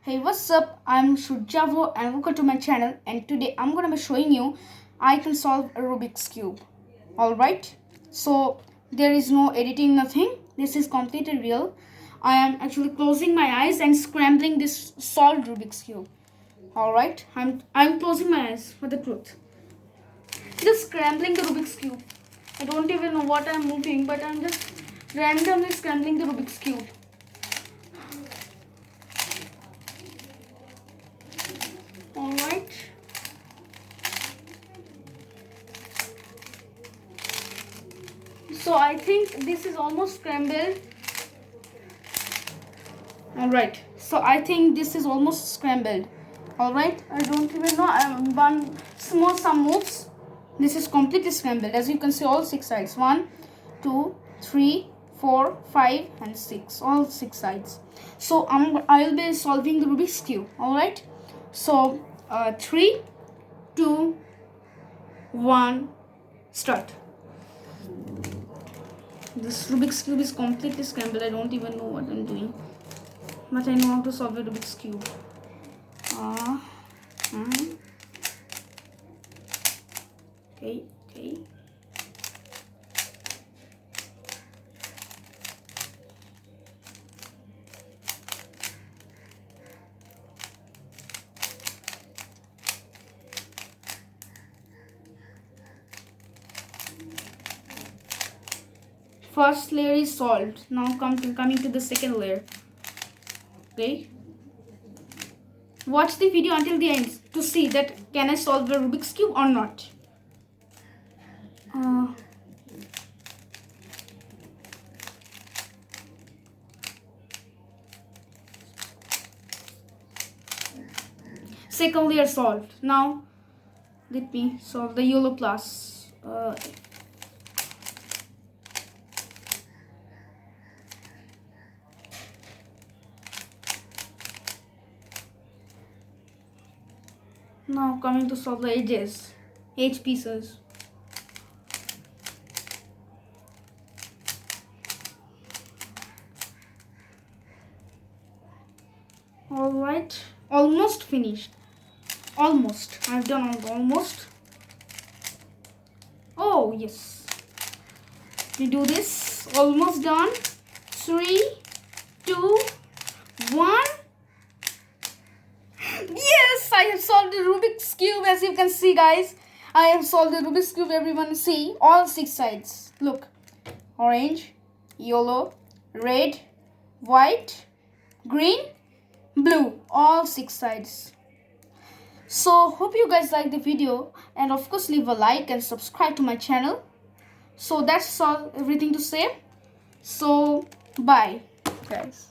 Hey, what's up? I'm Shujavo and welcome to my channel, and today I'm gonna be showing you I can solve a Rubik's Cube. Alright, so there is no editing, nothing. This is completely real. I am actually closing my eyes and scrambling this solved Rubik's Cube. Alright, I'm closing my eyes for the truth. Just scrambling the Rubik's Cube. I don't even know what I'm moving, but I'm just randomly scrambling the Rubik's Cube. Alright. So I think this is almost scrambled. Alright. So I think this is almost scrambled. Alright. I don't even know. I'm one small some moves. This is completely scrambled. As you can see, all 6 sides. 1, 2, 3, 4, 5 and 6. All 6 sides. So I'll be solving the Rubik's Cube. Alright. So 3, 2, 1, start. This Rubik's Cube is completely scrambled. I don't even know what I'm doing, but I know how to solve a Rubik's Cube. Okay. First layer is solved. Now coming to the second layer. Okay. Watch the video until the end to see that can I solve the Rubik's Cube or not. Second layer solved. Now let me solve the yellow plus. Now coming to solve the edge pieces. Alright, almost finished. Almost. I've done almost. Oh, yes. We do this. Almost done. 3, 2, 1. Yes, I have solved the Rubik's Cube. As you can see, guys, I have solved the Rubik's Cube. Everyone see all 6 sides. Look, orange, yellow, red, white, green, blue, all 6 sides. So hope you guys like the video, and of course leave a like and subscribe to my channel. So that's all, everything to say. So bye guys.